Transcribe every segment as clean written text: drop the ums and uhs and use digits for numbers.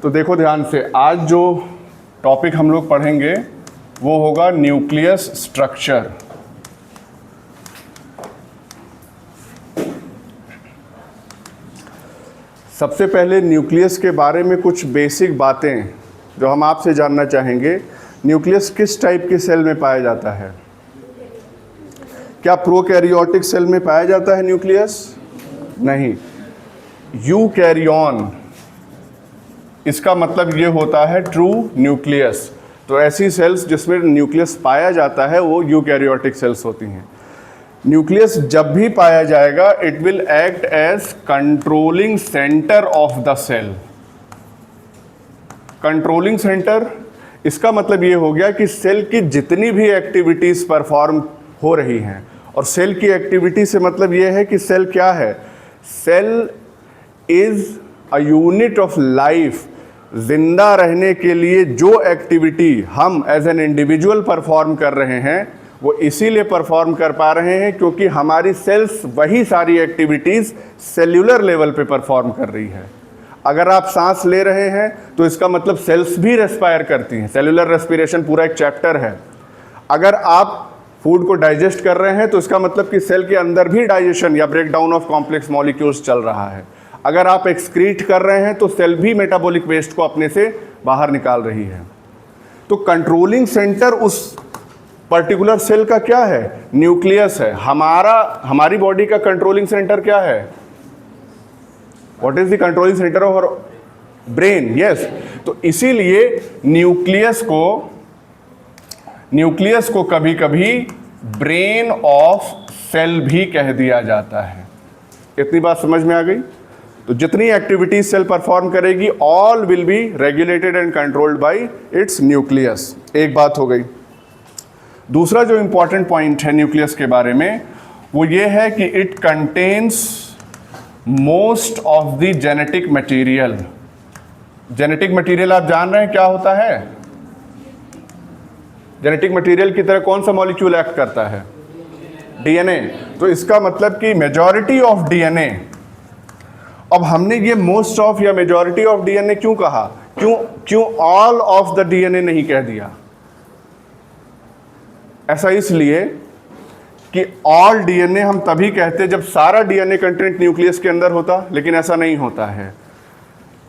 तो देखो ध्यान से, आज जो टॉपिक हम लोग पढ़ेंगे वो होगा न्यूक्लियस स्ट्रक्चर। सबसे पहले न्यूक्लियस के बारे में कुछ बेसिक बातें जो हम आपसे जानना चाहेंगे। न्यूक्लियस किस टाइप के सेल में पाया जाता है? क्या प्रोकैरियोटिक सेल में पाया जाता है न्यूक्लियस? नहीं, यूकैरियन, इसका मतलब ये होता है ट्रू न्यूक्लियस। तो ऐसी सेल्स जिसमें न्यूक्लियस पाया जाता है वो यूकैरियोटिक सेल्स होती हैं। न्यूक्लियस जब भी पाया जाएगा it will act as controlling centre of the cell. Controlling centre, इसका मतलब ये हो गया कि सेल की जितनी भी एक्टिविटीज परफॉर्म हो रही हैं, और सेल की एक्टिविटी से मतलब ये है कि सेल क्या है? Cell is a unit of life. जिंदा रहने के लिए जो एक्टिविटी हम एज एन इंडिविजुअल परफॉर्म कर रहे हैं वो इसीलिए परफॉर्म कर पा रहे हैं क्योंकि हमारी सेल्स वही सारी एक्टिविटीज़ सेल्यूलर लेवल पे परफॉर्म कर रही है। अगर आप सांस ले रहे हैं तो इसका मतलब सेल्स भी रेस्पायर करती हैं। सेल्यूलर रेस्पिरेशन पूरा एक चैप्टर है। अगर आप फूड को डाइजेस्ट कर रहे हैं तो इसका मतलब कि सेल के अंदर भी डाइजेशन या break down of complex molecules चल रहा है। अगर आप एक्सक्रीट कर रहे हैं तो सेल भी मेटाबॉलिक वेस्ट को अपने से बाहर निकाल रही है। तो कंट्रोलिंग सेंटर उस पर्टिकुलर सेल का क्या है? न्यूक्लियस है। हमारी बॉडी का कंट्रोलिंग सेंटर क्या है? What is the controlling centre of our brain? Yes. तो इसीलिए न्यूक्लियस को कभी कभी ब्रेन ऑफ सेल भी कह दिया जाता है। इतनी बात समझ में आ गई? तो जितनी एक्टिविटीज सेल परफॉर्म करेगी all will be regulated and controlled by it's nucleus. एक बात हो गई। दूसरा जो इंपॉर्टेंट पॉइंट है न्यूक्लियस के बारे में वो ये है कि it contains most of the genetic material. Genetic material आप जान रहे हैं क्या होता है? जेनेटिक मटेरियल की तरह कौन सा मॉलिक्यूल एक्ट करता है? डीएनए। तो इसका मतलब कि मेजॉरिटी ऑफ डीएनए। अब हमने ये मोस्ट ऑफ या मेजॉरिटी ऑफ डीएनए क्यों कहा? क्यों ऑल ऑफ द डीएनए नहीं कह दिया? ऐसा इसलिए कि ऑल डीएनए हम तभी कहते जब सारा डीएनए कंटेंट न्यूक्लियस के अंदर होता, लेकिन ऐसा नहीं होता है।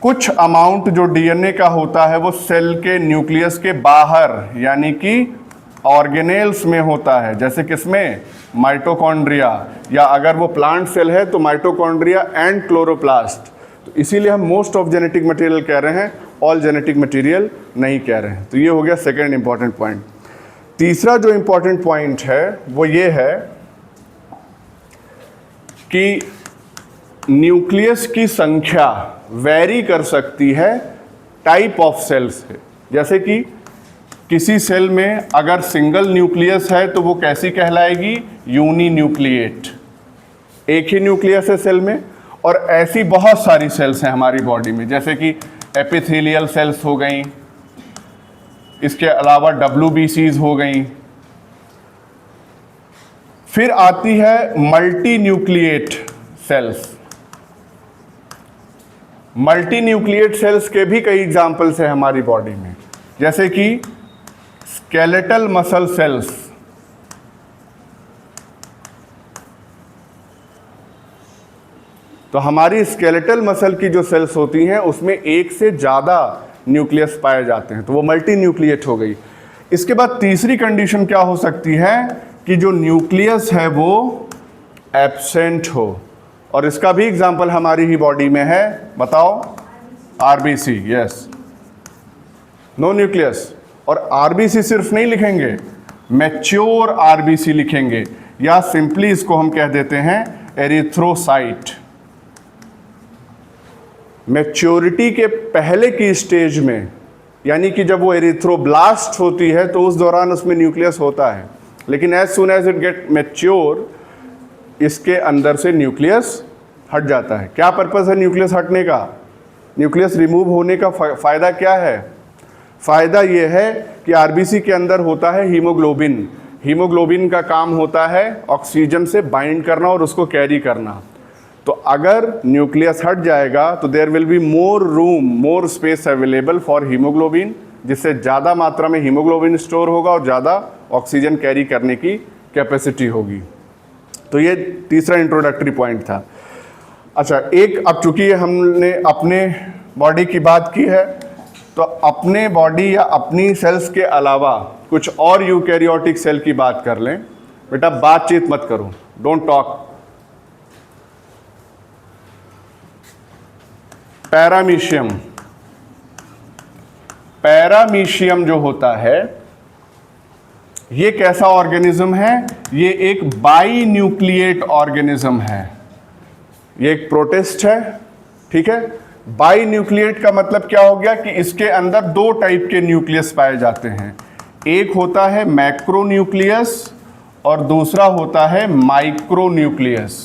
कुछ अमाउंट जो डीएनए का होता है वो सेल के न्यूक्लियस के बाहर यानी कि ऑर्गेनेल्स में होता है। जैसे किसमें? माइटोकॉन्ड्रिया, या अगर वो प्लांट सेल है तो माइटोकॉन्ड्रिया एंड क्लोरोप्लास्ट। तो इसीलिए हम मोस्ट ऑफ जेनेटिक मटेरियल कह रहे हैं, ऑल जेनेटिक मटेरियल नहीं कह रहे हैं। तो ये हो गया सेकेंड इंपॉर्टेंट पॉइंट। तीसरा जो इंपॉर्टेंट पॉइंट है वो ये है कि न्यूक्लियस की संख्या वैरी कर सकती है टाइप ऑफ सेल से। जैसे कि किसी सेल में अगर सिंगल न्यूक्लियस है तो वो कैसी कहलाएगी? Uninucleate. एक ही न्यूक्लियस है सेल में, और ऐसी बहुत सारी सेल्स हैं हमारी बॉडी में, जैसे कि एपिथेलियल सेल्स हो गई, इसके अलावा WBCs हो गई। फिर आती है multinucleate cells. Multinucleate cells के भी कई एग्जाम्पल्स हैं हमारी बॉडी में, जैसे कि स्केलेटल मसल सेल्स। तो हमारी स्केलेटल मसल की जो सेल्स होती हैं उसमें एक से ज़्यादा न्यूक्लियस पाए जाते हैं, तो वो मल्टी न्यूक्लिएट हो गई। इसके बाद तीसरी कंडीशन क्या हो सकती है कि जो न्यूक्लियस है वो एब्सेंट हो, और इसका भी एग्जांपल हमारी ही बॉडी में है। बताओ? RBC। Yes, no nucleus. और RBC सिर्फ नहीं लिखेंगे, मैच्योर RBC लिखेंगे, या सिंपली इसको हम कह देते हैं एरिथ्रोसाइट। मैच्योरिटी के पहले की स्टेज में, यानी कि जब वो एरिथ्रोब्लास्ट होती है तो उस दौरान उसमें न्यूक्लियस होता है, लेकिन as soon as it get mature इसके अंदर से न्यूक्लियस हट जाता है। क्या पर्पस है न्यूक्लियस हटने का? न्यूक्लियस रिमूव होने का फ़ायदा क्या है? फ़ायदा ये है कि RBC के अंदर होता है हीमोग्लोबिन। हीमोग्लोबिन का काम होता है ऑक्सीजन से बाइंड करना और उसको कैरी करना। तो अगर न्यूक्लियस हट जाएगा तो there will be more room, more space available for haemoglobin, जिससे ज़्यादा मात्रा में हीमोग्लोबिन स्टोर होगा और ज़्यादा ऑक्सीजन कैरी करने की कैपेसिटी होगी। तो ये तीसरा इंट्रोडक्टरी पॉइंट था। अच्छा, एक अब चूंकि हमने अपने बॉडी की बात की है, तो अपने बॉडी या अपनी सेल्स के अलावा कुछ और यूकैरियोटिक सेल की बात कर लें। बेटा बातचीत मत करो, डोंट टॉक। पैरामीशियम, पैरामीशियम जो होता है ये कैसा ऑर्गेनिज्म है? ये एक बाई न्यूक्लिएट ऑर्गेनिज्म है। ये एक प्रोटिस्ट है, ठीक है। बाई न्यूक्लिएट का मतलब क्या हो गया कि इसके अंदर दो टाइप के न्यूक्लियस पाए जाते हैं। एक होता है मैक्रोन्यूक्लियस और दूसरा होता है माइक्रोन्यूक्लियस।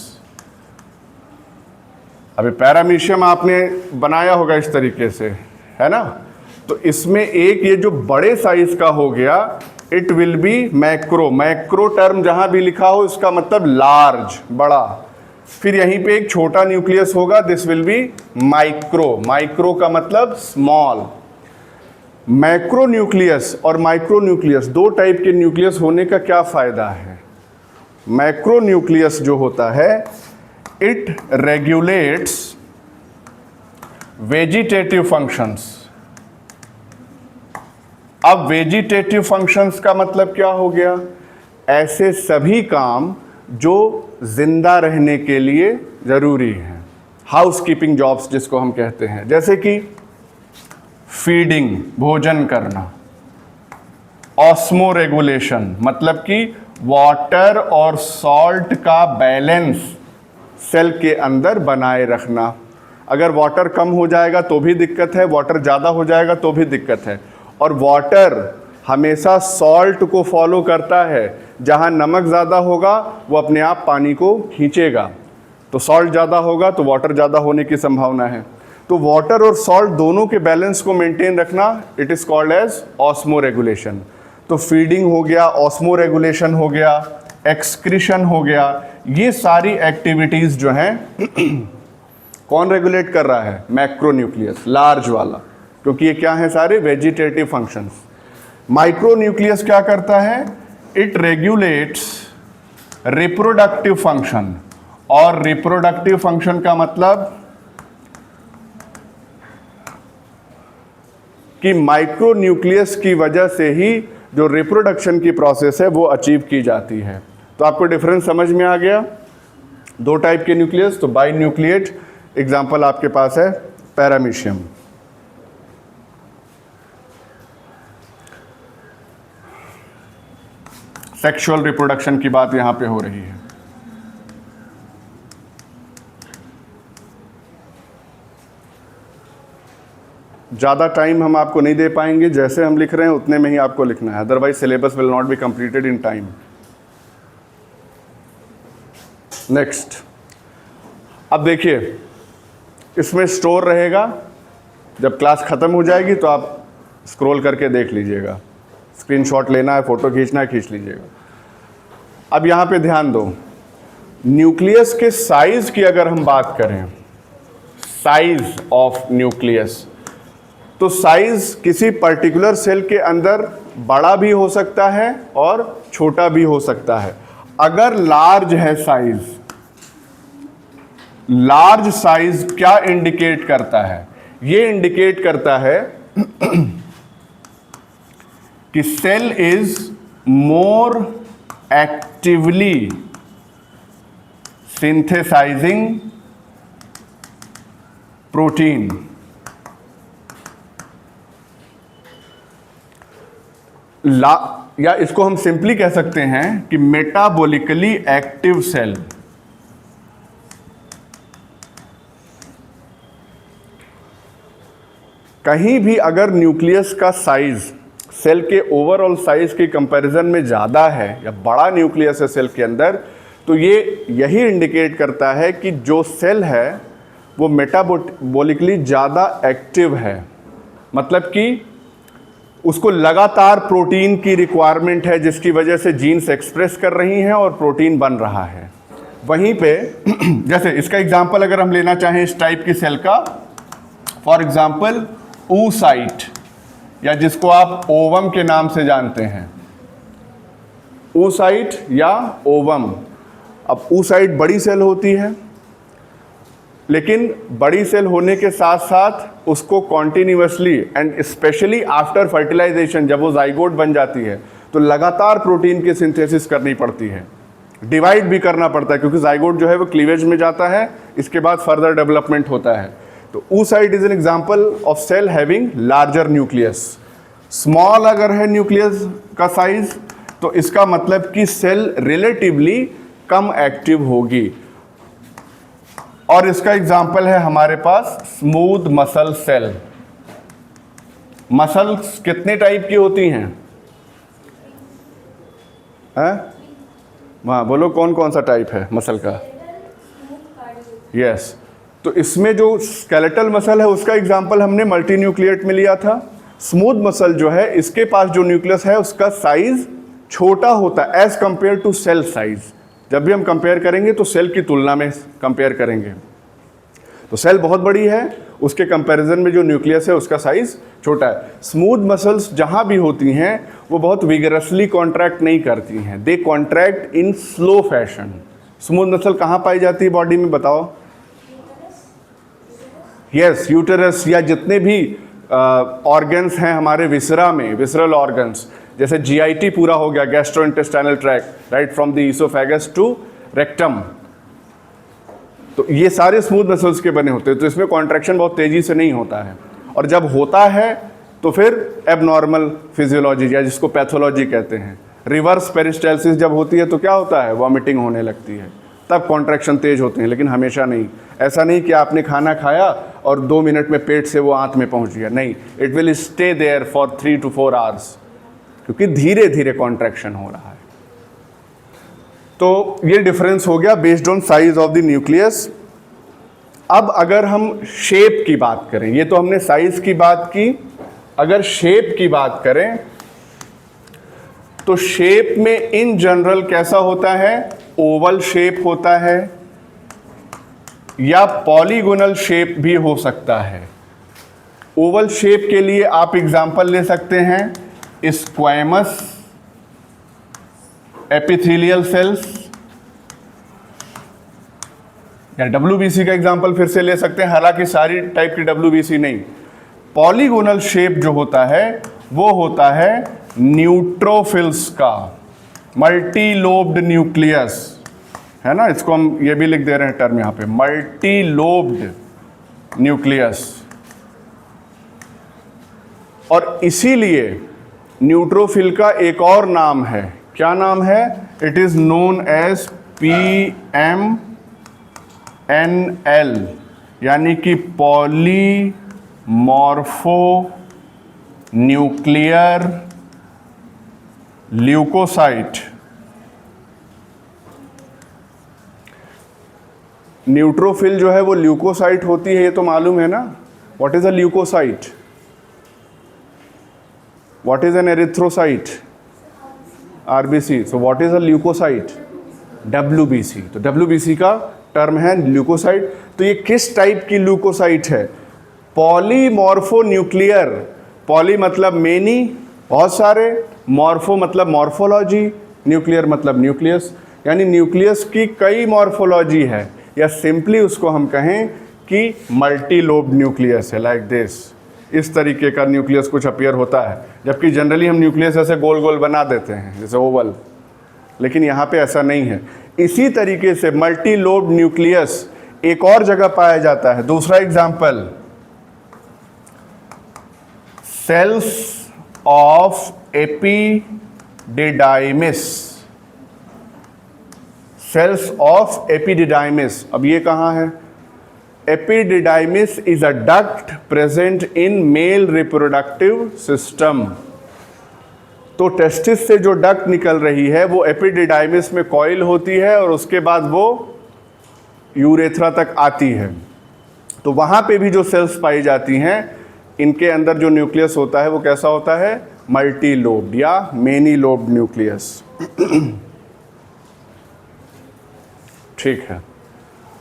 अभी पैरामीशियम आपने बनाया होगा इस तरीके से, है ना। तो इसमें एक ये जो बड़े साइज का हो गया, it will be macro. Macro term जहां भी लिखा हो इसका मतलब लार्ज, बड़ा। फिर यहीं पे एक छोटा न्यूक्लियस होगा, this will B micro. Micro का मतलब स्मॉल। मैक्रो न्यूक्लियस और माइक्रो न्यूक्लियस दो टाइप के न्यूक्लियस होने का क्या फायदा है? मैक्रो न्यूक्लियस जो होता है इट रेगुलेट्स वेजिटेटिव फंक्शंस। अब वेजिटेटिव फंक्शंस का मतलब क्या हो गया? ऐसे सभी काम जो जिंदा रहने के लिए जरूरी हैं, हाउस कीपिंग जॉब्स जिसको हम कहते हैं, जैसे कि फीडिंग, भोजन करना, ऑस्मो रेगुलेशन मतलब कि वाटर और सॉल्ट का बैलेंस सेल के अंदर बनाए रखना। अगर वाटर कम हो जाएगा तो भी दिक्कत है, वाटर ज़्यादा हो जाएगा तो भी दिक्कत है। और वाटर हमेशा सॉल्ट को फॉलो करता है, जहाँ नमक ज़्यादा होगा वो अपने आप पानी को खींचेगा, तो सॉल्ट ज़्यादा होगा तो वाटर ज़्यादा होने की संभावना है। तो वाटर और सॉल्ट दोनों के बैलेंस को मेंटेन रखना it is called as osmoregulation. तो फीडिंग हो गया, ऑस्मो रेगुलेशन हो गया, एक्सक्रीशन हो गया, ये सारी एक्टिविटीज़ जो हैं कौन रेगुलेट कर रहा है? मैक्रोन्यूक्लियस, लार्ज वाला, क्योंकि ये क्या है? सारे वेजिटेटिव फंक्शंस। माइक्रोन्यूक्लियस क्या करता है? It regulates reproductive function. और रिप्रोडक्टिव फंक्शन का मतलब कि माइक्रोन्यूक्लियस की वजह से ही जो रिप्रोडक्शन की प्रोसेस है वो अचीव की जाती है। तो आपको डिफरेंस समझ में आ गया? दो टाइप के न्यूक्लियस, तो बाई न्यूक्लिएट एग्जाम्पल आपके पास है पैरामीशियम। सेक्सुअल रिप्रोडक्शन की बात यहां पे हो रही है। ज़्यादा टाइम हम आपको नहीं दे पाएंगे, जैसे हम लिख रहे हैं उतने में ही आपको लिखना है, otherwise syllabus will not be completed in time. Next, अब देखिए इसमें स्टोर रहेगा, जब क्लास ख़त्म हो जाएगी तो आप स्क्रॉल करके देख लीजिएगा, स्क्रीनशॉट लेना है, फ़ोटो खींचना है, खींच लीजिएगा। अब यहाँ पे ध्यान दो, न्यूक्लियस के साइज़ की अगर हम बात करें, साइज़ ऑफ न्यूक्लियस, तो साइज़ किसी पर्टिकुलर सेल के अंदर बड़ा भी हो सकता है और छोटा भी हो सकता है। अगर लार्ज है साइज़, लार्ज साइज़ क्या इंडिकेट करता है? ये इंडिकेट करता है कि cell is more actively synthesising protein. या इसको हम सिंपली कह सकते हैं कि मेटाबॉलिकली एक्टिव सेल। कहीं भी अगर न्यूक्लियस का साइज सेल के ओवरऑल साइज के कंपैरिजन में ज़्यादा है या बड़ा न्यूक्लियस है सेल के अंदर, तो ये यही इंडिकेट करता है कि जो सेल है वो मेटाबॉलिकली ज़्यादा एक्टिव है, मतलब कि उसको लगातार प्रोटीन की रिक्वायरमेंट है, जिसकी वजह से जीन्स एक्सप्रेस कर रही हैं और प्रोटीन बन रहा है। वहीं पे जैसे इसका एग्जांपल अगर हम लेना चाहें इस टाइप की सेल का, फॉर एग्जांपल oocyte, या जिसको आप ओवम के नाम से जानते हैं, oocyte या ओवम। अब oocyte बड़ी सेल होती है, लेकिन बड़ी सेल होने के साथ साथ उसको continuously and specially after fertilisation, जब वो जाइगोट बन जाती है तो लगातार प्रोटीन की सिंथेसिस करनी पड़ती है, डिवाइड भी करना पड़ता है, क्योंकि जाइगोट जो है वो क्लीवेज में जाता है, इसके बाद फर्दर डेवलपमेंट होता है। तो oocyte is an example of cell having larger nucleus. Small अगर है न्यूक्लियस का साइज तो इसका मतलब कि सेल रिलेटिवली कम एक्टिव होगी। और इसका एग्जांपल है हमारे पास स्मूथ मसल सेल। मसल्स कितने टाइप की होती हैं? हाँ बोलो, कौन कौन सा टाइप है मसल का? यस, तो इसमें जो स्केलेटल मसल है उसका एग्जांपल हमने मल्टी न्यूक्लिएट में लिया था। स्मूथ मसल जो है, इसके पास जो न्यूक्लियस है उसका साइज छोटा होता है as compare to cell size. जब भी हम कंपेयर करेंगे तो सेल की तुलना में कंपेयर करेंगे, तो सेल बहुत बड़ी है, उसके कंपैरिजन में जो न्यूक्लियस है उसका साइज छोटा है। स्मूथ मसल्स जहाँ भी होती हैं वो बहुत विगरसली कॉन्ट्रैक्ट नहीं करती हैं, they contract in slow fashion. Smooth muscle कहाँ पाई जाती है बॉडी में, बताओ? यस, यूटेरस, या जितने भी ऑर्गन्स हैं हमारे विसरा में, विसरल ऑर्गन्स, जैसे जीआईटी पूरा हो गया, gastrointestinal tract, right from the oesophagus to rectum, तो ये सारे स्मूथ मसल्स के बने होते हैं। तो इसमें कॉन्ट्रैक्शन बहुत तेज़ी से नहीं होता है, और जब होता है तो फिर एबनॉर्मल फिजियोलॉजी या जिसको पैथोलॉजी कहते हैं। रिवर्स पेरिस्टाल्सिस जब होती है तो क्या होता है? वॉमिटिंग होने लगती है, तब कॉन्ट्रैक्शन तेज होते हैं, लेकिन हमेशा नहीं। ऐसा नहीं कि आपने खाना खाया और 2 मिनट में पेट से वो आंत में पहुंच गया, नहीं, it will stay there for 3 to 4 hours, क्योंकि धीरे धीरे कॉन्ट्रैक्शन हो रहा है। तो ये डिफरेंस हो गया based on size of the nucleus. अब अगर हम शेप की बात करें, ये तो हमने साइज की बात की, अगर शेप की बात करें तो शेप में इन जनरल कैसा होता है? ओवल शेप होता है या पॉलीगोनल शेप भी हो सकता है। ओवल शेप के लिए आप एग्जांपल ले सकते हैं स्क्वैमस एपिथेलियल सेल्स, या WBC का एग्जांपल फिर से ले सकते हैं, हालांकि सारी टाइप की WBC नहीं। पॉलीगोनल शेप जो होता है वो होता है न्यूट्रोफिल्स का, मल्टी लोब्ड न्यूक्लियस, है ना, इसको हम ये भी लिख दे रहे हैं टर्म यहाँ पे, मल्टी लोब्ड न्यूक्लियस। और इसीलिए न्यूट्रोफिल का एक और नाम है, क्या नाम है? It is known as PMNL, यानी कि पॉलीमॉर्फो न्यूक्लियर ल्यूकोसाइट। न्यूट्रोफिल जो है वो ल्यूकोसाइट होती है, ये तो मालूम है ना। What is a leucocyte? What is an erythrocyte? RBC। So what is a leucocyte? WBC। तो WBC का टर्म है ल्यूकोसाइट। तो ये किस टाइप की ल्यूकोसाइट है? Polymorphonuclear. पॉली मतलब मेनी, बहुत सारे, मॉर्फो मतलब मॉर्फोलॉजी, न्यूक्लियर मतलब न्यूक्लियस, यानी न्यूक्लियस की कई मॉर्फोलॉजी है, या सिंपली उसको हम कहें कि मल्टी लोब न्यूक्लियस है, लाइक दिस। इस तरीके का न्यूक्लियस कुछ अपीयर होता है, जबकि जनरली हम न्यूक्लियस ऐसे गोल गोल बना देते हैं जैसे ओवल, लेकिन यहाँ पे ऐसा नहीं है। इसी तरीके से मल्टी लोब न्यूक्लियस एक और जगह पाया जाता है। दूसरा example, cells of epididymis. Cells of epididymis, अब ये कहाँ है? Epididymis is a duct present in male reproductive system. तो टेस्टिस से जो डक्ट निकल रही है वो एपिडिडाइमिस में कॉइल होती है और उसके बाद वो यूरेथ्रा तक आती है। तो वहाँ पे भी जो सेल्स पाई जाती हैं, इनके अंदर जो न्यूक्लियस होता है वो कैसा होता है? मल्टी लोब्ड या मेनी लोब्ड न्यूक्लियस। ठीक है,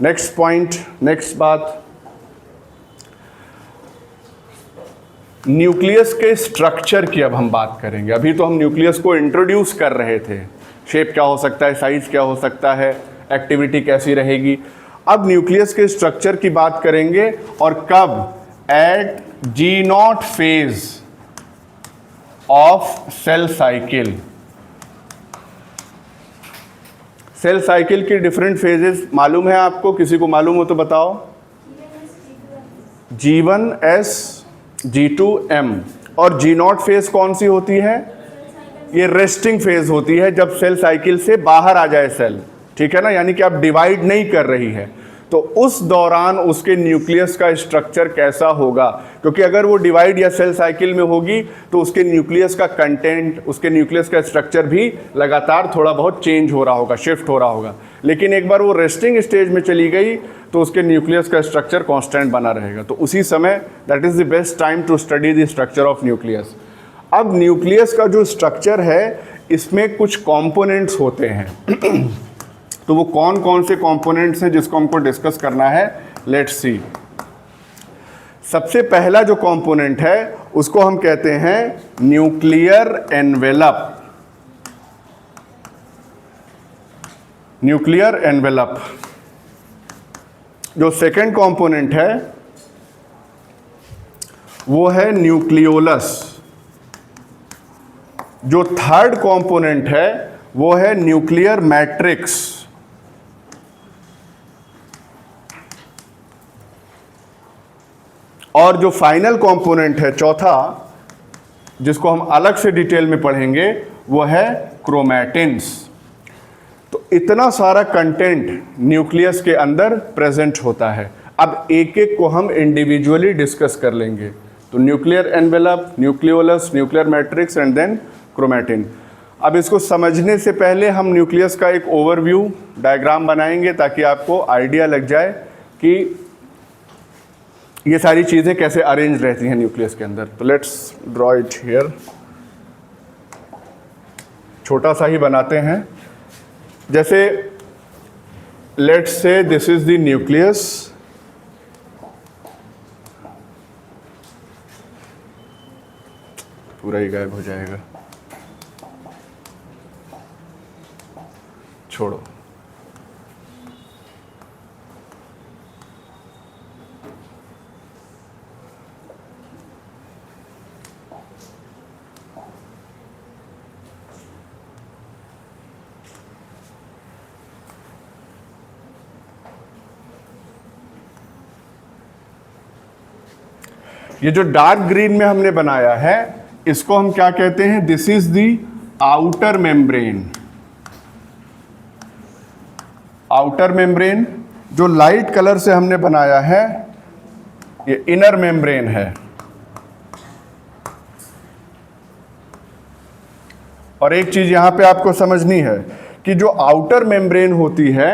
नेक्स्ट पॉइंट, नेक्स्ट बात, न्यूक्लियस के स्ट्रक्चर की अब हम बात करेंगे। अभी तो हम न्यूक्लियस को इंट्रोड्यूस कर रहे थे, शेप क्या हो सकता है, साइज क्या हो सकता है, एक्टिविटी कैसी रहेगी। अब न्यूक्लियस के स्ट्रक्चर की बात करेंगे, और कब, at G0 phase of cell cycle. Cell cycle की डिफरेंट फेजेस मालूम है आपको? किसी को मालूम हो तो बताओ। G1S, G2M, और G0 फेज कौन सी होती है? ये रेस्टिंग फेज होती है, जब सेल साइकिल से बाहर आ जाए सेल, ठीक है ना, यानी कि अब डिवाइड नहीं कर रही है। तो उस दौरान उसके न्यूक्लियस का स्ट्रक्चर कैसा होगा, क्योंकि अगर वो डिवाइड या सेल साइकिल में होगी तो उसके न्यूक्लियस का कंटेंट, उसके न्यूक्लियस का स्ट्रक्चर भी लगातार थोड़ा बहुत चेंज हो रहा होगा, शिफ्ट हो रहा होगा। लेकिन एक बार वो रेस्टिंग स्टेज में चली गई तो उसके न्यूक्लियस का स्ट्रक्चर कांस्टेंट बना रहेगा। तो उसी समय that is the best time to study the structure of nucleus. अब न्यूक्लियस का जो स्ट्रक्चर है, इसमें कुछ कंपोनेंट्स होते हैं तो वो कौन कौन से कंपोनेंट्स हैं जिसको हमको डिस्कस करना है, लेट्स सी। सबसे पहला जो कंपोनेंट है उसको हम कहते हैं न्यूक्लियर एनवेलप। Nuclear envelope. जो सेकंड कंपोनेंट है वो है न्यूक्लियोलस। जो थर्ड कंपोनेंट है वो है न्यूक्लियर मैट्रिक्स। और जो फाइनल कंपोनेंट है चौथा, जिसको हम अलग से डिटेल में पढ़ेंगे, वो है क्रोमैटिन्स। तो इतना सारा कंटेंट न्यूक्लियस के अंदर प्रेजेंट होता है। अब एक एक को हम इंडिविजुअली डिस्कस कर लेंगे। तो nuclear envelope, nucleolus, nuclear matrix and then chromatin. अब इसको समझने से पहले हम न्यूक्लियस का एक ओवरव्यू डायग्राम बनाएंगे ताकि आपको आइडिया लग जाए कि ये सारी चीज़ें कैसे अरेंज रहती हैं न्यूक्लियस के अंदर। तो लेट्स ड्रॉ इट हियर। छोटा सा ही बनाते हैं। जैसे let's say this is the nucleus, पूरा ही गायब हो जाएगा, छोड़ो। ये जो डार्क ग्रीन में हमने बनाया है इसको हम क्या कहते हैं? This is the outer membrane. Outer membrane. जो लाइट कलर से हमने बनाया है ये इनर मेम्ब्रेन है। और एक चीज यहां पे आपको समझनी है कि जो आउटर मेम्ब्रेन होती है,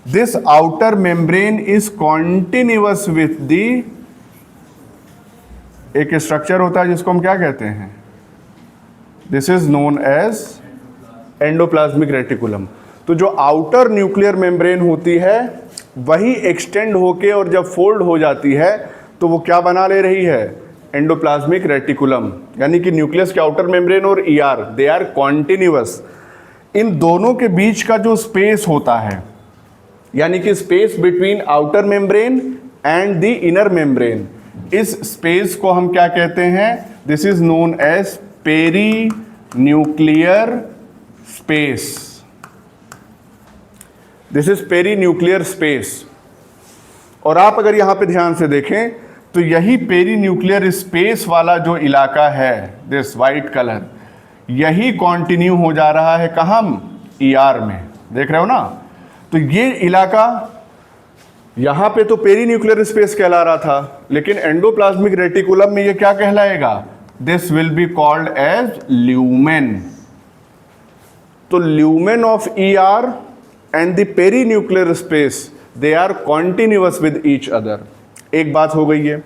this outer membrane is continuous with the, एक स्ट्रक्चर होता है जिसको हम क्या कहते हैं? This is known as endoplasmic reticulum. तो जो आउटर न्यूक्लियर मेम्ब्रेन होती है वही एक्सटेंड होके और जब फोल्ड हो जाती है तो वो क्या बना ले रही है? Endoplasmic reticulum. यानी कि न्यूक्लियस के आउटर मेम्ब्रेन और ईआर, दे आर कॉन्टिन्यूअस। इन दोनों के बीच का जो स्पेस होता है, यानी कि space between outer membrane and the inner membrane, इस स्पेस को हम क्या कहते हैं? This is known as perinuclear space. This is perinuclear space. और आप अगर यहां पे ध्यान से देखें तो यही पेरी न्यूक्लियर स्पेस वाला जो इलाका है, दिस वाइट कलर, यही कंटिन्यू हो जा रहा है कहां? ईआर में। देख रहे हो ना? तो ये इलाका यहां पे तो पेरी न्यूक्लियर स्पेस कहला रहा था, लेकिन एंडोप्लाज्मिक रेटिकुलम में ये क्या कहलाएगा? This will be called as lumen. तो lumen of ER and the perinuclear space, they are continuous with each other. एक बात हो गई है।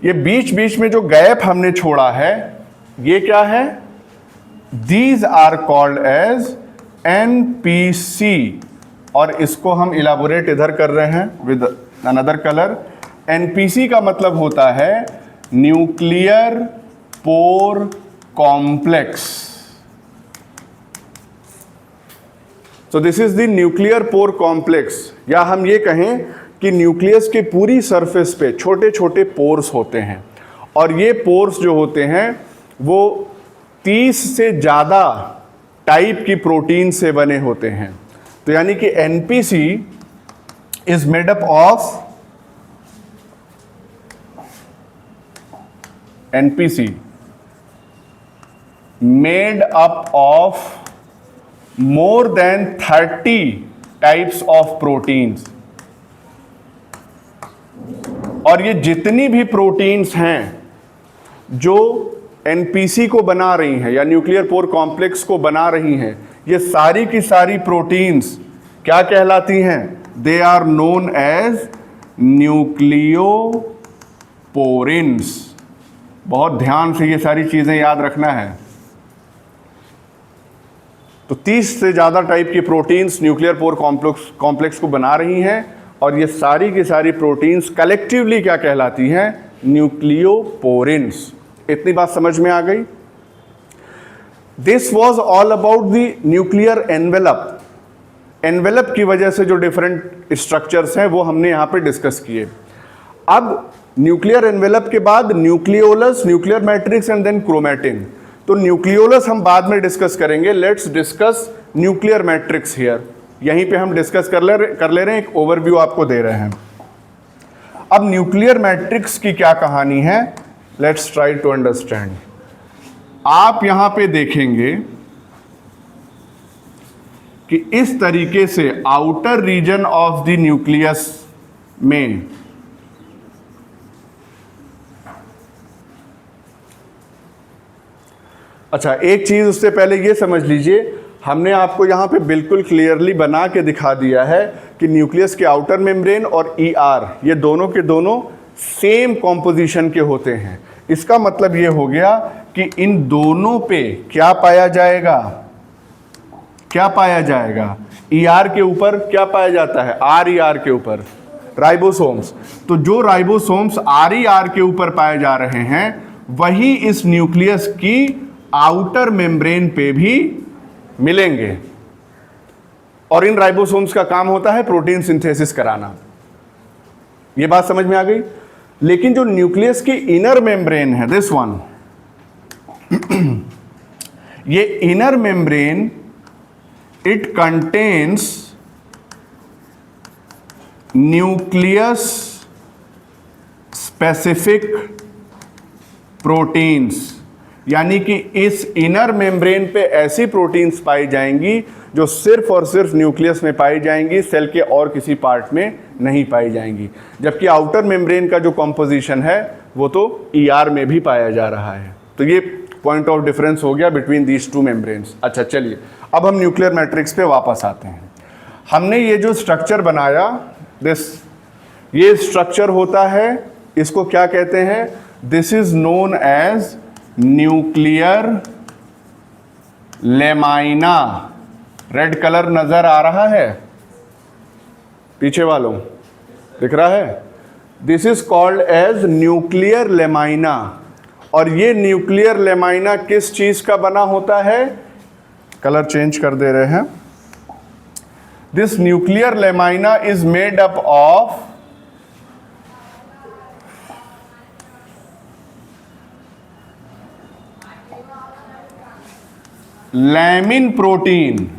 ये बीच बीच में जो गैप हमने छोड़ा है ये क्या है? These are called as NPC, और इसको हम इलाबोरेट इधर कर रहे हैं विद अनदर कलर। एनपीसी का मतलब होता है न्यूक्लियर पोर कॉम्प्लेक्स। तो this is the nuclear pore complex, या हम ये कहें कि न्यूक्लियस के पूरी सरफेस पे छोटे छोटे पोर्स होते हैं, और ये पोर्स जो होते हैं वो 30 से ज़्यादा टाइप की प्रोटीन से बने होते हैं। तो यानी कि NPC is made up of NPC made up of more than 30 types of proteins. और ये जितनी भी प्रोटीन्स हैं जो एनपीसी को बना रही हैं या न्यूक्लियर पोर कॉम्प्लेक्स को बना रही हैं, ये सारी की सारी प्रोटीन्स क्या कहलाती हैं? They are known as nucleoporins. बहुत ध्यान से ये सारी चीजें याद रखना है। तो 30 से ज़्यादा टाइप की प्रोटीन्स न्यूक्लियर पोर कॉम्प्लेक्स को बना रही हैं, और ये सारी की सारी प्रोटीन्स कलेक्टिवली क्या कहलाती हैं? न्यूक्लियोपोरिन्स। इतनी बात समझ में आ गई? This was all about the nuclear envelope. Envelope की वजह से जो डिफरेंट स्ट्रक्चर्स हैं वो हमने यहाँ पे डिस्कस किए। अब न्यूक्लियर एनवेलप के बाद nucleolus, nuclear matrix and then chromatin. तो न्यूक्लियोलस हम बाद में डिस्कस करेंगे। Let's discuss nuclear matrix here. यहीं पे हम डिस्कस कर ले रहे हैं, एक ओवरव्यू आपको दे रहे हैं। अब न्यूक्लियर मैट्रिक्स की क्या कहानी है, लेट्स ट्राई टू अंडरस्टैंड। आप यहां पे देखेंगे कि इस तरीके से outer region of the nucleus में अच्छा, एक चीज उससे पहले ये समझ लीजिए, हमने आपको यहां पे बिल्कुल क्लियरली बना के दिखा दिया है कि न्यूक्लियस के आउटर मेम्ब्रेन और ईआर ये दोनों के दोनों सेम कॉम्पोजिशन के होते हैं। इसका मतलब ये हो गया कि इन दोनों पे क्या पाया जाएगा? क्या पाया जाएगा? ईआर के ऊपर क्या पाया जाता है? आर ई आर के ऊपर राइबोसोम्स। तो जो राइबोसोम्स आर ई आर के ऊपर पाए जा रहे हैं वही इस न्यूक्लियस की आउटर मेम्ब्रेन पे भी मिलेंगे, और इन राइबोसोम्स का काम होता है प्रोटीन सिंथेसिस कराना। ये बात समझ में आ गई? लेकिन जो न्यूक्लियस की इनर मेम्ब्रेन है, दिस वन, ये inner membrane it contains nucleus specific proteins. यानी कि इस इनर मेम्ब्रेन पे ऐसी प्रोटीन्स पाई जाएंगी जो सिर्फ और सिर्फ न्यूक्लियस में पाई जाएंगी, सेल के और किसी पार्ट में नहीं पाई जाएंगी। जबकि आउटर मेम्ब्रेन का जो कॉम्पोजिशन है वो तो ईआर में भी पाया जा रहा है। तो ये पॉइंट ऑफ डिफरेंस हो गया बिटवीन दीज टू मेम्ब्रेन्स। अच्छा, चलिए अब हम न्यूक्लियर मैट्रिक्स पे वापस आते हैं। हमने ये जो स्ट्रक्चर बनाया, ये स्ट्रक्चर होता है, इसको क्या कहते हैं? This is known as nuclear lamina. Red colour नजर आ रहा है पीछे वालों, दिख रहा है? This is called as nuclear lamina. और ये न्यूक्लियर लेमाइना किस चीज का बना होता है? कलर चेंज कर दे रहे हैं। This nuclear lamina is made up of lamin protein.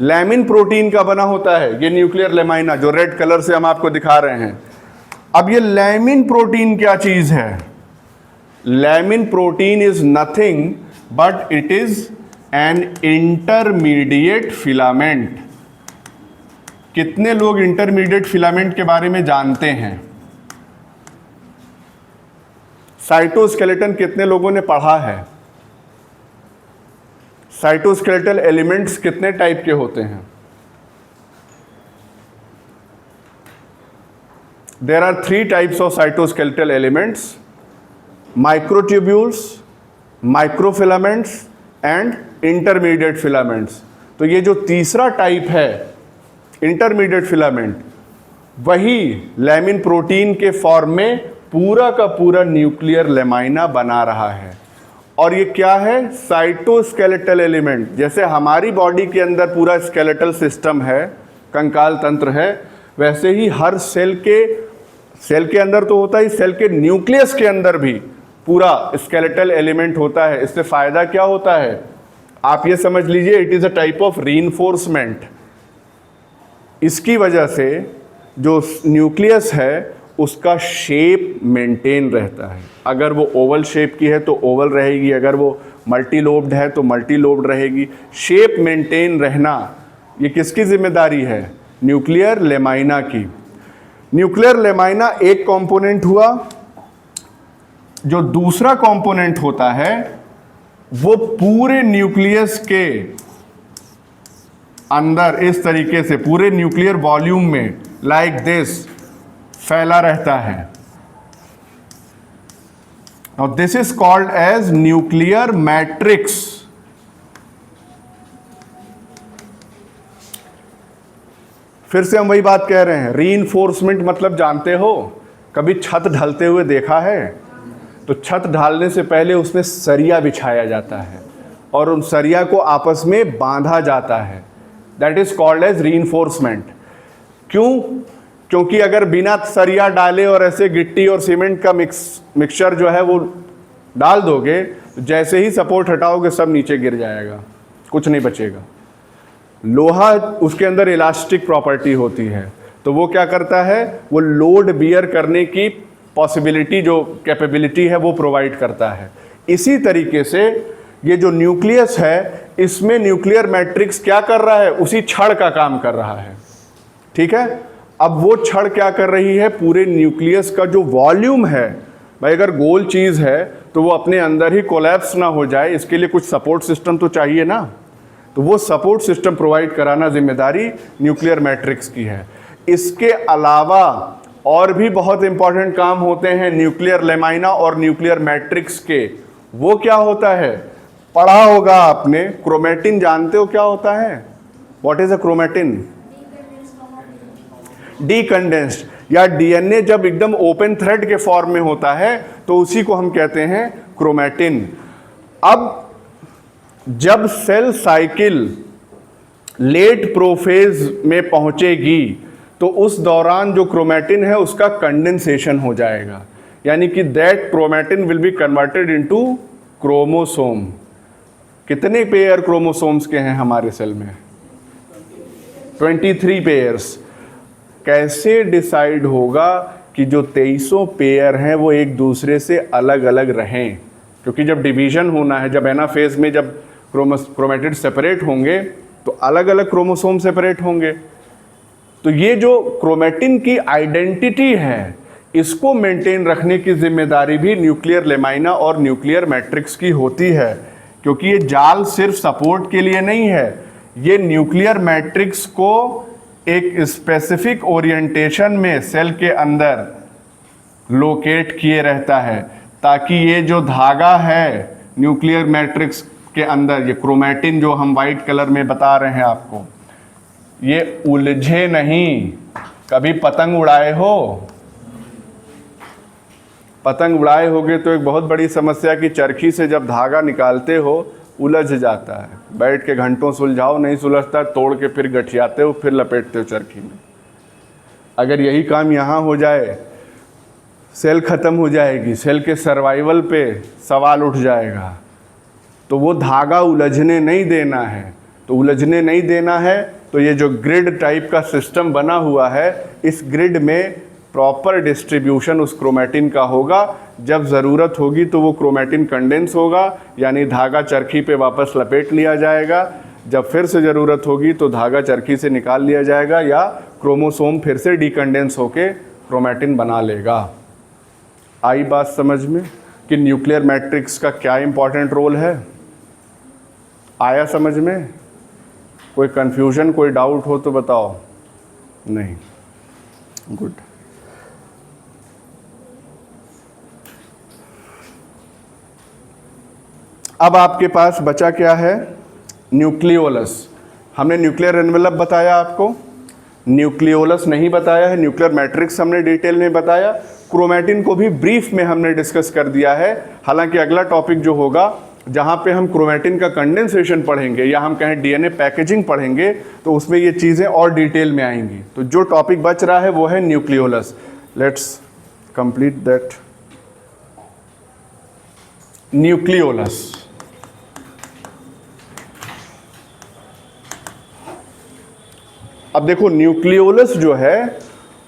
Lamin protein का बना होता है ये न्यूक्लियर लेमाइना, जो रेड कलर से हम आपको दिखा रहे हैं। अब ये लैमिन प्रोटीन क्या चीज है? Lamin protein is nothing but it is an intermediate filament. कितने लोग इंटरमीडिएट फिलामेंट के बारे में जानते हैं? साइटोस्केलेटन कितने लोगों ने पढ़ा है? साइटोस्केलेटल एलिमेंट्स कितने टाइप के होते हैं? There are 3 types of cytoskeletal elements: microtubules, microfilaments and intermediate filaments. तो ये जो तीसरा टाइप है इंटरमीडिएट फिलामेंट, वही लैमिन प्रोटीन के फॉर्म में पूरा का पूरा न्यूक्लियर लेमाइना बना रहा है। और ये क्या है? Cytoskeletal element. जैसे हमारी बॉडी के अंदर पूरा स्केलेटल सिस्टम है, कंकाल तंत्र है, वैसे ही हर सेल के अंदर तो होता ही, सेल के न्यूक्लियस के अंदर भी पूरा स्केलेटल एलिमेंट होता है। इससे फायदा क्या होता है? आप ये समझ लीजिए, it is a type of reinforcement. इसकी वजह से जो न्यूक्लियस है उसका शेप मेंटेन रहता है। अगर वो ओवल शेप की है तो ओवल रहेगी, अगर वो मल्टी लोब्ड है तो मल्टी लोब्ड रहेगी। शेप मेंटेन रहना ये किसकी जिम्मेदारी है? न्यूक्लियर लेमाइना की। न्यूक्लियर लेमाइना एक कंपोनेंट हुआ। जो दूसरा कंपोनेंट होता है वो पूरे न्यूक्लियस के अंदर इस तरीके से पूरे न्यूक्लियर वॉल्यूम में लाइक दिस फैला रहता है। और this is called as nuclear matrix. फिर से हम वही बात कह रहे हैं, रीइंफोर्समेंट मतलब जानते हो? कभी छत ढलते हुए देखा है? तो छत ढालने से पहले उसमें सरिया बिछाया जाता है और उन सरिया को आपस में बांधा जाता है। That is called as reinforcement. क्यों? क्योंकि अगर बिना सरिया डाले और ऐसे गिट्टी और सीमेंट का मिक्सचर जो है वो डाल दोगे, तो जैसे ही सपोर्ट हटाओगे सब नीचे गिर जाएगा, कुछ नहीं बचेगा। लोहा, उसके अंदर इलास्टिक प्रॉपर्टी होती है, तो वो क्या करता है? वो लोड बियर करने की पॉसिबिलिटी, जो कैपेबिलिटी है, वो प्रोवाइड करता है। इसी तरीके से ये जो न्यूक्लियस है, इसमें न्यूक्लियर मैट्रिक्स क्या कर रहा है? उसी छड़ का काम कर रहा है। ठीक है? अब वो छड़ क्या कर रही है? पूरे न्यूक्लियस का जो वॉल्यूम है, भाई अगर गोल चीज़ है तो वो अपने अंदर ही कोलैप्स ना हो जाए, इसके लिए कुछ सपोर्ट सिस्टम तो चाहिए ना। तो वो सपोर्ट सिस्टम प्रोवाइड कराना जिम्मेदारी न्यूक्लियर मैट्रिक्स की है। इसके अलावा और भी बहुत इंपॉर्टेंट काम होते हैं न्यूक्लियर लेमाइना और न्यूक्लियर मैट्रिक्स के। वो क्या होता है? पढ़ा होगा आपने, क्रोमेटिन जानते हो क्या होता है? What is a chromatin? Decondensed या डीएनए जब एकदम ओपन थ्रेड के फॉर्म में होता है तो उसी को हम कहते हैं क्रोमेटिन। अब जब सेल साइकिल लेट प्रोफेज में पहुंचेगी तो उस दौरान जो क्रोमेटिन है उसका कंडेंसेशन हो जाएगा, यानी कि that chromatin will be converted into chromosome. कितने पेयर क्रोमोसोम्स के हैं हमारे सेल में? 23 पेयर्स। कैसे डिसाइड होगा कि जो 2300 पेयर हैं वो एक दूसरे से अलग अलग रहें? क्योंकि जब डिवीजन होना है, जब एनाफेज में जब क्रोमेटिड सेपरेट होंगे तो अलग अलग क्रोमोसोम सेपरेट होंगे। तो ये जो क्रोमेटिन की आइडेंटिटी है, इसको मेंटेन रखने की जिम्मेदारी भी न्यूक्लियर लेमाइना और न्यूक्लियर मैट्रिक्स की होती है। क्योंकि ये जाल सिर्फ सपोर्ट के लिए नहीं है, ये न्यूक्लियर मैट्रिक्स को एक स्पेसिफिक ओरिएंटेशन में सेल के अंदर लोकेट किए रहता है, ताकि ये जो धागा है न्यूक्लियर मैट्रिक्स के अंदर, ये क्रोमेटिन जो हम वाइट कलर में बता रहे हैं आपको, ये उलझे नहीं। कभी पतंग उड़ाए हो? पतंग उड़ाए होगे तो एक बहुत बड़ी समस्या कि चरखी से जब धागा निकालते हो उलझ जाता है। बैठ के घंटों सुलझाओ, नहीं सुलझता, तोड़ के फिर गठियाते हो, फिर लपेटते हो चरखी में। अगर यही काम यहाँ हो जाए, सेल ख़त्म हो जाएगी, सेल के सर्वाइवल पे सवाल उठ जाएगा। तो वो धागा उलझने नहीं देना है। तो उलझने नहीं देना है तो ये जो ग्रिड टाइप का सिस्टम बना हुआ है, इस ग्रिड में प्रॉपर डिस्ट्रीब्यूशन उस क्रोमेटिन का होगा। जब ज़रूरत होगी तो वो क्रोमेटिन कंडेंस होगा, यानी धागा चरखी पे वापस लपेट लिया जाएगा। जब फिर से ज़रूरत होगी तो धागा चरखी से निकाल लिया जाएगा, या क्रोमोसोम फिर से डीकंडेंस होके क्रोमेटिन बना लेगा। आई बात समझ में कि न्यूक्लियर मैट्रिक्स का क्या इंपॉर्टेंट रोल है? आया समझ में? कोई कन्फ्यूजन, कोई डाउट हो तो बताओ। नहीं? गुड। अब आपके पास बचा क्या है? न्यूक्लियोलस। हमने न्यूक्लियर एनवेलप बताया आपको, न्यूक्लियोलस नहीं बताया है, न्यूक्लियर मैट्रिक्स हमने डिटेल में बताया, क्रोमैटिन को भी ब्रीफ में हमने डिस्कस कर दिया है। हालांकि अगला टॉपिक जो होगा जहाँ पे हम क्रोमैटिन का कंडेंसेशन पढ़ेंगे या हम कहें डीएनए पैकेजिंग पढ़ेंगे तो उसमें ये चीज़ें और डिटेल में आएंगी। तो जो टॉपिक बच रहा है वो है nucleolus. Let's complete that. Nucleolus. अब देखो न्यूक्लियोलस जो है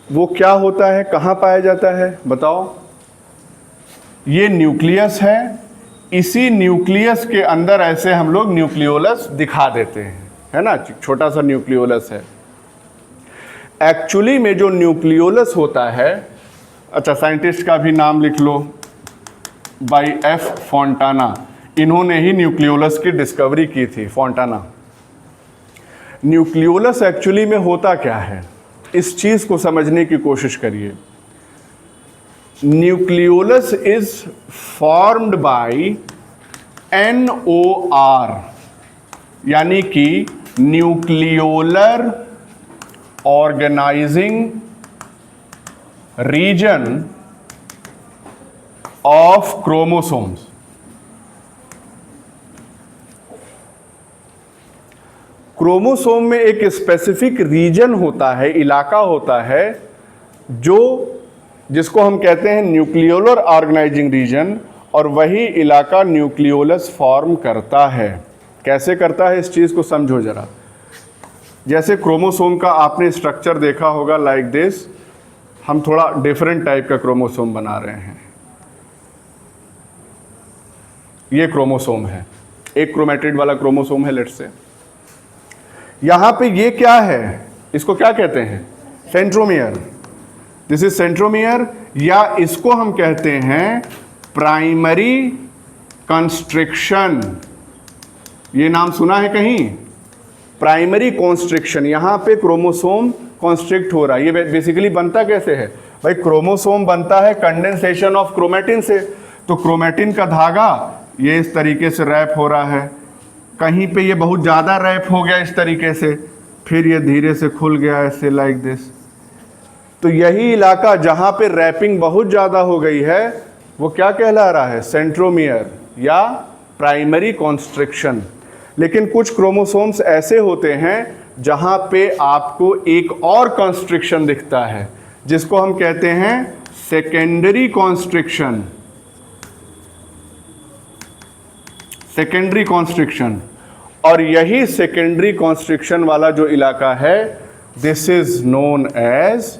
वो क्या होता है, कहाँ पाया जाता है बताओ? ये न्यूक्लियस है, इसी न्यूक्लियस के अंदर ऐसे हम लोग न्यूक्लियोलस दिखा देते हैं, है ना, छोटा सा न्यूक्लियोलस है। एक्चुअली में जो न्यूक्लियोलस होता है, अच्छा साइंटिस्ट का भी नाम लिख लो, बाय एफ फोंटाना, इन्होंने ही न्यूक्लियोलस की डिस्कवरी की थी, फोंटाना। न्यूक्लियोलस एक्चुअली में होता क्या है, इस चीज़ को समझने की कोशिश करिए। Nucleolus is formed by NOR, यानी कि nucleolar organising region of chromosomes. Chromosome में एक स्पेसिफिक रीजन होता है, इलाका होता है, जिसको हम कहते हैं न्यूक्लियोलर ऑर्गेनाइजिंग रीजन, और वही इलाका न्यूक्लियोलस फॉर्म करता है। कैसे करता है इस चीज़ को समझो जरा। जैसे क्रोमोसोम का आपने स्ट्रक्चर देखा होगा लाइक दिस, हम थोड़ा डिफरेंट टाइप का क्रोमोसोम बना रहे हैं। ये क्रोमोसोम है, एक क्रोमैटिड वाला क्रोमोसोम है लेट्स से। यहाँ पे ये क्या है, इसको क्या कहते हैं? सेंट्रोमियर। दिस इज सेंट्रोमियर, या इसको हम कहते हैं प्राइमरी कंस्ट्रिक्शन। ये नाम सुना है कहीं? Primary constriction. यहाँ पे क्रोमोसोम कॉन्स्ट्रिक्ट हो रहा है। ये बेसिकली बनता कैसे है भाई? क्रोमोसोम बनता है कंडेंसेशन ऑफ क्रोमैटिन से। तो क्रोमैटिन का धागा ये इस तरीके से रैप हो रहा है, कहीं पे ये बहुत ज़्यादा रैप हो गया इस तरीके से, फिर ये धीरे से खुल गया ऐसे लाइक दिस। तो यही इलाका जहाँ पे रैपिंग बहुत ज़्यादा हो गई है वो क्या कहला रहा है? सेंट्रोमियर या प्राइमरी कॉन्स्ट्रिक्शन। लेकिन कुछ क्रोमोसोम्स ऐसे होते हैं जहाँ पे आपको एक और कॉन्स्ट्रिक्शन दिखता है, जिसको हम कहते हैं सेकेंडरी कॉन्स्ट्रिक्शन। Secondary constriction. और यही सेकेंडरी कॉन्स्ट्रिक्शन वाला जो इलाका है, this is known as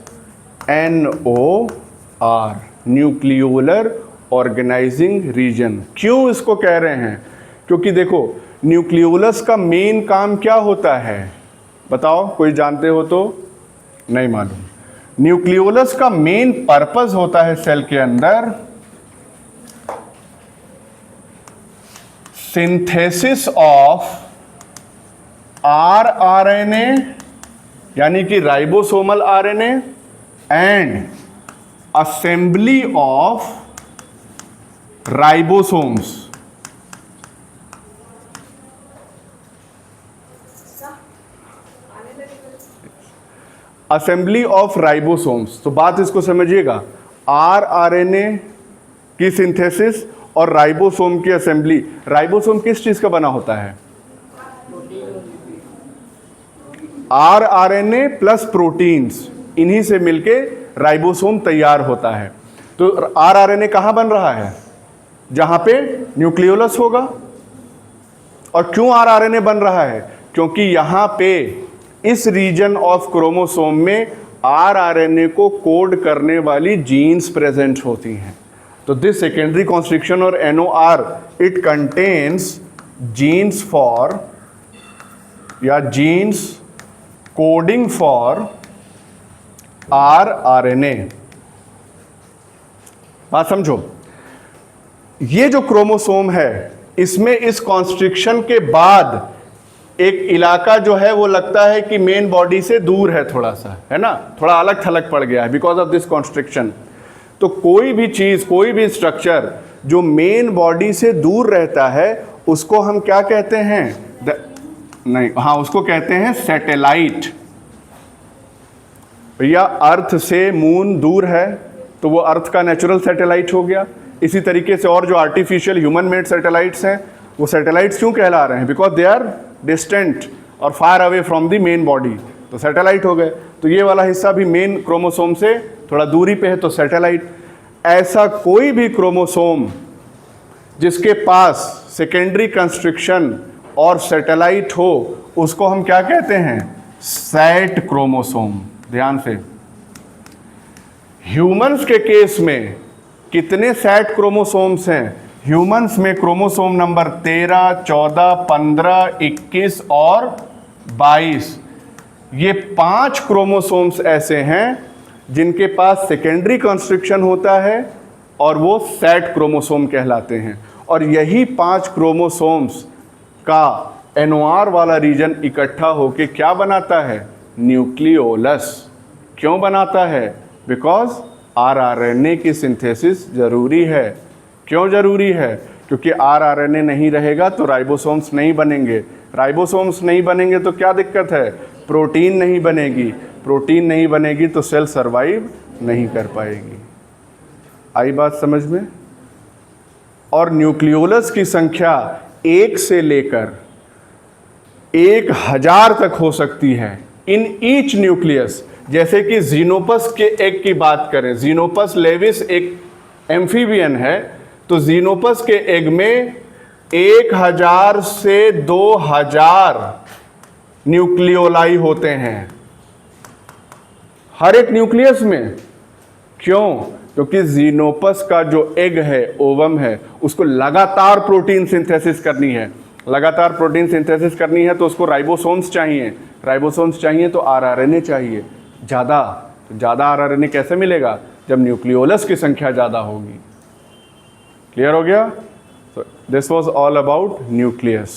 NOR, nucleolar organising region. क्यों इसको कह रहे हैं? क्योंकि देखो न्यूक्लियोलस का मेन काम क्या होता है बताओ, कोई जानते हो तो? नहीं मालूम। न्यूक्लियोलस का मेन पर्पस होता है सेल के अंदर सिंथेसिस ऑफ rRNA, यानी कि ribosomal RNA, and assembly of ribosomes. Assembly of ribosomes. तो बात इसको समझिएगा, rRNA की सिंथेसिस और राइबोसोम की असेंबली। राइबोसोम किस चीज का बना होता है? rRNA प्लस प्रोटीन्स, इन्हीं से मिलके राइबोसोम तैयार होता है। तो rRNA कहाँ बन रहा है? जहाँ पे न्यूक्लियोलस होगा। और क्यों rRNA बन रहा है? क्योंकि यहाँ पे इस रीजन ऑफ क्रोमोसोम में rRNA को कोड करने वाली जीन्स प्रेजेंट होती हैं। तो दिस सेकेंडरी कॉन्स्ट्रिक्शन और NOR, it contains genes for या जीन्स कोडिंग फॉर rRNA। बात समझो, ये जो क्रोमोसोम है इसमें इस कॉन्स्ट्रिक्शन के बाद एक इलाका जो है वो लगता है कि मेन बॉडी से दूर है, थोड़ा सा, है ना, थोड़ा अलग थलग पड़ गया है बिकॉज ऑफ दिस कॉन्स्ट्रिक्शन। तो कोई भी चीज, कोई भी स्ट्रक्चर जो मेन बॉडी से दूर रहता है उसको हम क्या कहते हैं? नहीं, हाँ, उसको कहते हैं सैटेलाइट। भैया अर्थ से मून दूर है तो वो अर्थ का नेचुरल सैटेलाइट हो गया। इसी तरीके से और जो आर्टिफिशियल ह्यूमन मेड सैटेलाइट्स हैं वो सैटेलाइट्स क्यों कहला रहे हैं? बिकॉज दे आर डिस्टेंट और far away from the main body, तो सैटेलाइट हो गए। तो ये वाला हिस्सा भी मेन क्रोमोसोम से थोड़ा दूरी पे है तो सैटेलाइट। ऐसा कोई भी क्रोमोसोम जिसके पास सेकेंडरी कंस्ट्रिक्शन और सैटेलाइट हो उसको हम क्या कहते हैं? SAT chromosome. ध्यान से, ह्यूमंस के केस में कितने सैट क्रोमोसोम्स हैं? ह्यूमंस में क्रोमोसोम नंबर 13, 14, 15, 21 और 22, ये 5 क्रोमोसोम्स ऐसे हैं जिनके पास सेकेंडरी कंस्ट्रिक्शन होता है और वो सैट क्रोमोसोम कहलाते हैं। और यही 5 क्रोमोसोम्स का NOR वाला रीजन इकट्ठा होके क्या बनाता है? न्यूक्लियोलस। क्यों बनाता है? बिकॉज RNA की सिंथेसिस जरूरी है। क्यों जरूरी है? क्योंकि RNA नहीं रहेगा तो राइबोसोम्स नहीं बनेंगे। राइबोसोम्स नहीं बनेंगे तो क्या दिक्कत है? प्रोटीन नहीं बनेगी। प्रोटीन नहीं बनेगी तो सेल सरवाइव नहीं कर पाएगी। आई बात समझ में? और न्यूक्लियोलस की संख्या 1 से लेकर 1000 तक हो सकती है इन ईच न्यूक्लियस। जैसे कि जीनोपस के एग की बात करें, जीनोपस लेविस एक एम्फीबियन है, तो जीनोपस के एग में 1000 से 2000 न्यूक्लियोलाई होते हैं हर एक न्यूक्लियस में। क्यों? क्योंकि जीनोपस का जो एग है, ओवम है, उसको लगातार प्रोटीन सिंथेसिस करनी है। लगातार प्रोटीन सिंथेसिस करनी है तो उसको राइबोसोम्स चाहिए। राइबोसोम्स चाहिए तो RNA चाहिए ज़्यादा। तो ज़्यादा RNA कैसे मिलेगा? जब न्यूक्लियोलस की संख्या ज़्यादा होगी। क्लियर हो गया? So this was all about nucleus.